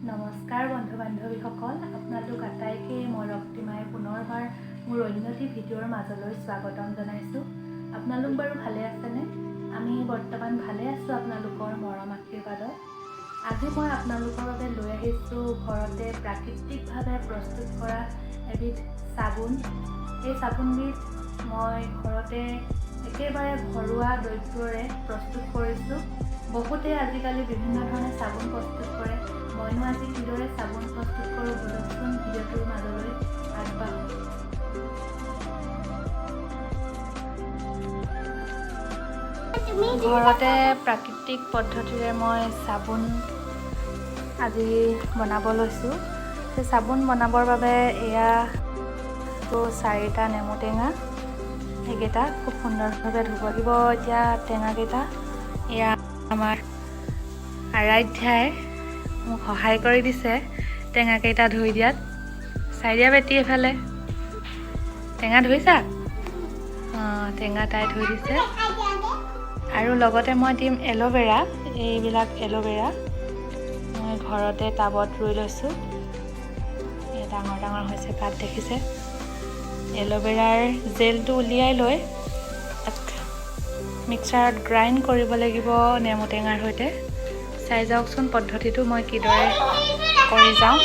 নমস্কাৰ বন্ধু বান্ধৱীসকল, আপোনালোক আটাইকে মই ৰক্তিমাই পুনৰবাৰ মোৰ অন্যটি ভিডিঅ'ৰ মাজলৈ স্বাগতম জনাইছোঁ। আপোনালোক বাৰু ভালে আছেনে? আমি বৰ্তমান ভালে আছোঁ আপোনালোকৰ মৰম আশীৰ্বাদত। আজি মই আপোনালোকৰ বাবে লৈ আহিছোঁ ঘৰতে প্ৰাকৃতিকভাৱে প্ৰস্তুত কৰা এবিধ চাবোন। এই চাবোনবিধ মই ঘৰতে একেবাৰে ঘৰুৱা দ্ৰব্যৰে প্ৰস্তুত কৰিছোঁ। বহুতে আজিকালি বিভিন্ন ধৰণে চাবোন প্ৰস্তুত কৰে। মইনো আজি কিদৰে চাবোন প্ৰস্তুত কৰোঁ বলকচোন ভিডিঅ'টোৰ মাজলৈ আগবাঢ়ো। ঘৰতে প্ৰাকৃতিক পদ্ধতিৰে মই চাবোন আজি বনাব লৈছোঁ। সেই চাবোন বনাবৰ বাবে এয়া 4টা নেমু টেঙা, সেইকেইটা খুব সুন্দৰভাৱে ধুব লাগিব। এতিয়া টেঙাকেইটা এয়া আমাৰ আৰাধ্যাই মোক সহায় কৰি দিছে টেঙাকেইটা ধুই দিয়াত। চাই দিয়া বেটি, এফালে টেঙা ধুইছা? টেঙা তাই ধুই দিছে। আৰু লগতে মই দিম এল'ভেৰা। এইবিলাক এল'ভেৰা মই ঘৰতে টাবত ৰুই লৈছোঁ। এই ডাঙৰ ডাঙৰ হৈছে, পাত দেখিছে। এল'ভেৰাৰ জেলটো উলিয়াই লৈ মিক্সাৰত গ্ৰাইণ্ড কৰিব লাগিব নেমু টেঙাৰ সৈতে। চাই যাওকচোন পদ্ধতিটো মই কিদৰে কৰি যাওঁ।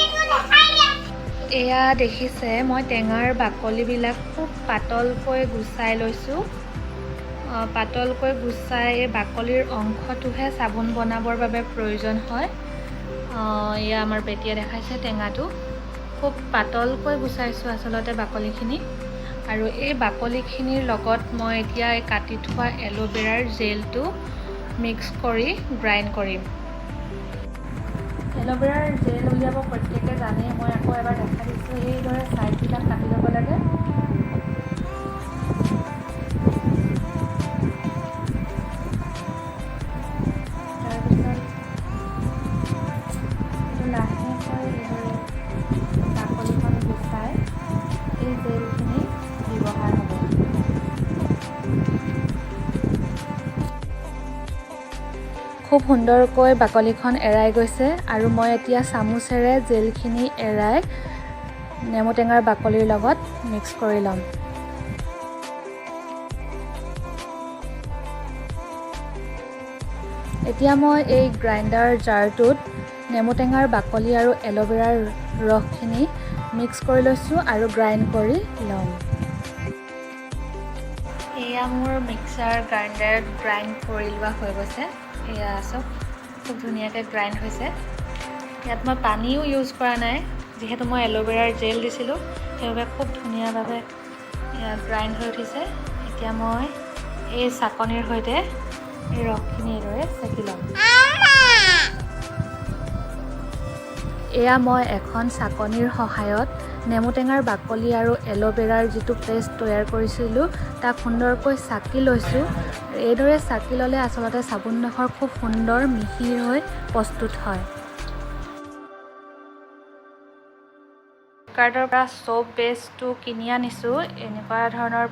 এয়া দেখিছে, মই টেঙাৰ বাকলিবিলাক খুব পাতলকৈ গুচাই লৈছোঁ। পাতলকৈ গুচাই এই বাকলিৰ অংশটোহে চাবোন বনাবৰ বাবে প্ৰয়োজন হয়। এয়া আমাৰ বেটিয়ে দেখাইছে টেঙাটো খুব পাতলকৈ গুচাইছোঁ আচলতে বাকলিখিনি। আৰু এই বাকলিখিনিৰ লগত মই এতিয়া এই কাটি থোৱা এল'ভেৰাৰ জেলটো মিক্স কৰি গ্ৰাইণ্ড কৰিম। এল'ভেৰাৰ জেল উলিয়াব প্ৰত্যেকে জানেই, মই আকৌ এবাৰ দেখা দিছোঁ। এইদৰে ছাইডবিলাক কাটি ল'ব লাগে। তাৰপিছত লাহেকৈ এইদৰে বাকলিখন গুচাই এই জেলখিনি ব্যৱহাৰ হ'ব। খুব সুন্দৰকৈ বাকলিখন এৰাই গৈছে আৰু মই এতিয়া চামুচেৰে জেলখিনি এৰাই নেমু টেঙাৰ বাকলিৰ লগত মিক্স কৰি ল'ম। এতিয়া মই এই গ্ৰাইণ্ডাৰ জাৰটোত নেমু টেঙাৰ বাকলি আৰু এল'ভেৰাৰ ৰসখিনি মিক্স কৰি লৈছোঁ আৰু গ্ৰাইণ্ড কৰি ল'ম। এয়া মোৰ মিক্সাৰ গ্ৰাইণ্ডাৰত গ্ৰাইণ্ড কৰি লোৱা হৈ গৈছে। এয়া চব খুব ধুনীয়াকৈ গ্ৰাইণ্ড হৈছে। ইয়াত মই পানীও ইউজ কৰা নাই, যিহেতু মই এল'ভেৰাৰ জেল দিছিলোঁ, সেইবাবে খুব ধুনীয়াভাৱে গ্ৰাইণ্ড হৈ উঠিছে। এতিয়া মই এই চাকনিৰ সৈতে এই ৰসখিনি এইদৰে চেকি ল'ম। এয়া মই এখন চাকনিৰ সহায়ত নেমু টেঙাৰ বাকলি আৰু এল'ভেৰাৰ যিটো পেষ্ট তৈয়াৰ কৰিছিলোঁ তাক সুন্দৰকৈ চাকি লৈছোঁ। এইদৰে চাকি ল'লে আচলতে চাবোনডোখৰ খুব সুন্দৰ মিহি হৈ প্ৰস্তুত হয়। ফ্লিপকাৰ্টৰ পৰা চ'প বেছটো কিনি আনিছোঁ। এনেকুৱা ধৰণৰ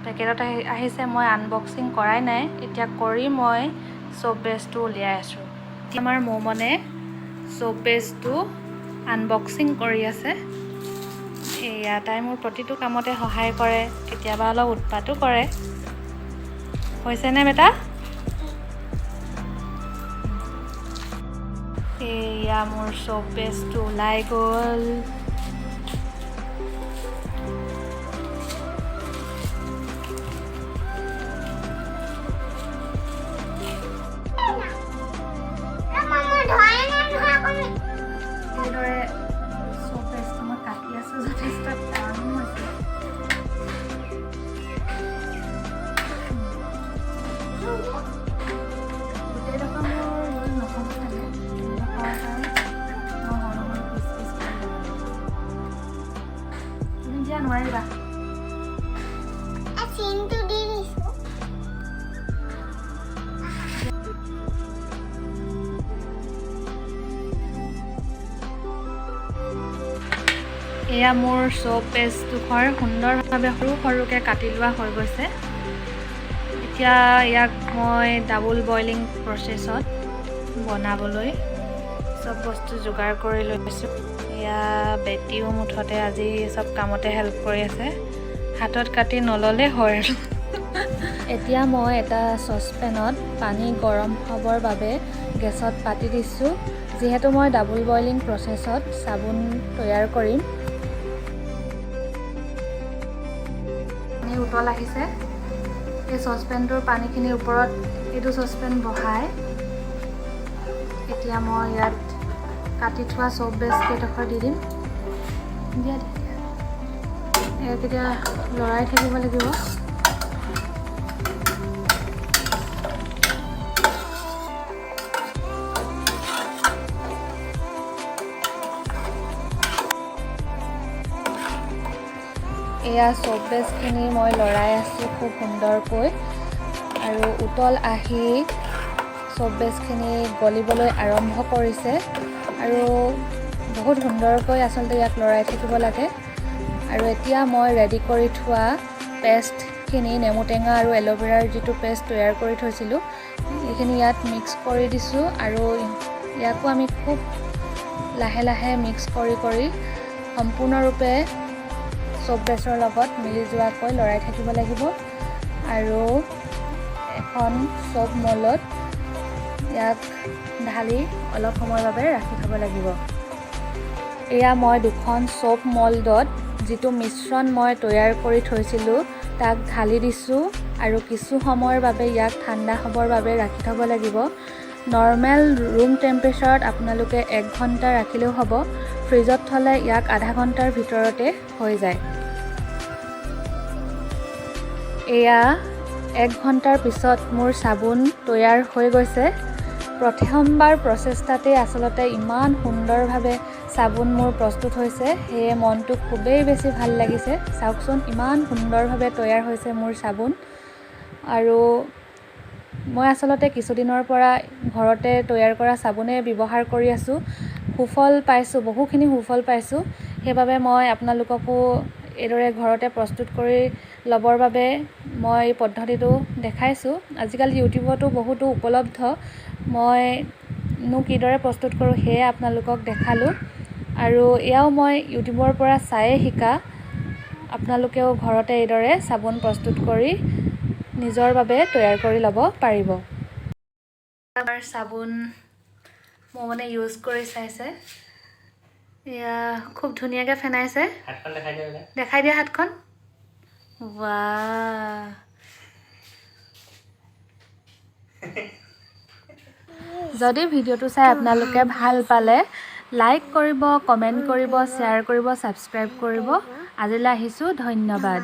পেকেটত আহিছে। মই আনবক্সিং কৰাই নাই, এতিয়া কৰি মই চ'প বেছটো উলিয়াই আছোঁ। আমাৰ মৌমনে চ'প বেছটো আনবক্সিং কৰি আছে। এয়া তাই মোৰ প্ৰতিটো কামতে সহায় কৰে, কেতিয়াবা অলপ উৎপাতো কৰে। হৈছেনে বেটা? এয়া মোৰ চ'প বেছটো ওলাই গ'ল। এইদৰে চ'প বেছটো মই কাটি আছোঁ, যথেষ্ট টানো হৈছে। গোটেইডোখৰ মোৰ ইমান নহ'ব চাগে, এইডোখৰ মই সৰু সৰু পিচ পিচ কৰি ল'ব লাগিব। তুমি দিয়া নোৱাৰিবা। এয়া মোৰ চ'প বেছডোখৰ সুন্দৰভাৱে সৰু সৰুকৈ কাটি লোৱা হৈ গৈছে। এতিয়া ইয়াক মই ডাবল বইলিং প্ৰচেছত বনাবলৈ চব বস্তু যোগাৰ কৰি লৈছোঁ। এয়া বেটিও মুঠতে আজি চব কামতে হেল্প কৰি আছে, হাতত কাটি নল'লে হয় আৰু। এতিয়া মই এটা চচপেনত পানী গৰম হ'বৰ বাবে গেছত পাতি দিছোঁ, যিহেতু মই ডাবল বইলিং প্ৰচেছত চাবোন তৈয়াৰ কৰিম। পানী উতল আহিছে, এই চচপেনটোৰ পানীখিনিৰ ওপৰত এইটো চচপেন বহাই এতিয়া মই ইয়াত কাটি থোৱা চব বেছ কেইডোখৰ দি দিম। দিয়া ইয়াক এতিয়া লৰাই থাকিব লাগিব। এয়া চব বেছখিনি মই লৰাই আছোঁ খুব সুন্দৰকৈ, আৰু উতল আহি চব বেছখিনি গলিবলৈ আৰম্ভ কৰিছে, আৰু বহুত সুন্দৰকৈ আচলতে ইয়াক লৰাই থাকিব লাগে। আৰু এতিয়া মই ৰেডি কৰি থোৱা পেষ্টখিনি, নেমু টেঙা আৰু এল'ভেৰাৰ যিটো পেষ্ট তৈয়াৰ কৰি থৈছিলোঁ, এইখিনি ইয়াত মিক্স কৰি দিছোঁ, আৰু ইয়াকো আমি খুব লাহে লাহে মিক্স কৰি সম্পূৰ্ণৰূপে চব বেছৰ লগত মিলি যোৱাকৈ লৰাই থাকিব লাগিব। আৰু এখন চব মলত ইয়াক ঢালি অলপ সময়ৰ বাবে ৰাখি থ'ব লাগিব। এয়া মই দুখন চপ মল্ডত যিটো মিশ্ৰণ মই তৈয়াৰ কৰি থৈছিলোঁ তাক ঢালি দিছোঁ, আৰু কিছু সময়ৰ বাবে ইয়াক ঠাণ্ডা হ'বৰ বাবে ৰাখি থ'ব লাগিব। নৰ্মেল ৰুম টেম্পাৰেচাৰত আপোনালোকে 1 ঘণ্টা ৰাখিলেও হ'ব, ফ্ৰিজত থ'লে ইয়াক আধা ঘণ্টাৰ ভিতৰতে হৈ যায়। এয়া 1 ঘণ্টাৰ পিছত মোৰ চাবোন তৈয়াৰ হৈ গৈছে। প্ৰথমবাৰ প্ৰচেষ্টাতেই আচলতে ইমান সুন্দৰভাৱে চাবোন মোৰ প্ৰস্তুত হৈছে, সেয়ে মনটো খুবেই বেছি ভাল লাগিছে। চাওকচোন ইমান সুন্দৰভাৱে তৈয়াৰ হৈছে মোৰ চাবোন। আৰু মই আচলতে কিছুদিনৰ পৰা ঘৰতে তৈয়াৰ কৰা চাবোনেই ব্যৱহাৰ কৰি আছোঁ, সুফল পাইছোঁ, বহুখিনি সুফল পাইছোঁ। সেইবাবে মই আপোনালোককো এইদৰে ঘৰতে প্ৰস্তুত কৰি ল'বৰ বাবে মই এই পদ্ধতিটো দেখাইছোঁ। আজিকালি ইউটিউবতো বহুতো উপলব্ধ, মইনো কিদৰে প্ৰস্তুত কৰোঁ সেয়ে আপোনালোকক দেখালোঁ। আৰু এয়াও মই ইউটিউবৰ পৰা চায়েই শিকা। আপোনালোকেও ঘৰতে এইদৰে চাবোন প্ৰস্তুত কৰি নিজৰ বাবে তৈয়াৰ কৰি ল'ব পাৰিব। আমাৰ চাবোন মোৰ ইউজ কৰি চাইছে, এয়া খুব ধুনীয়াকৈ ফেনাইছে। দেখাই দিয়া হাতখন। ৱাহ, যদি ভিডিঅ'টো চাই আপোনালোকে ভাল পালে লাইক কৰিব, কমেণ্ট কৰিব, শ্বেয়াৰ কৰিব, ছাবস্ক্ৰাইব কৰিব। আজিলৈ আহিছোঁ, ধন্যবাদ।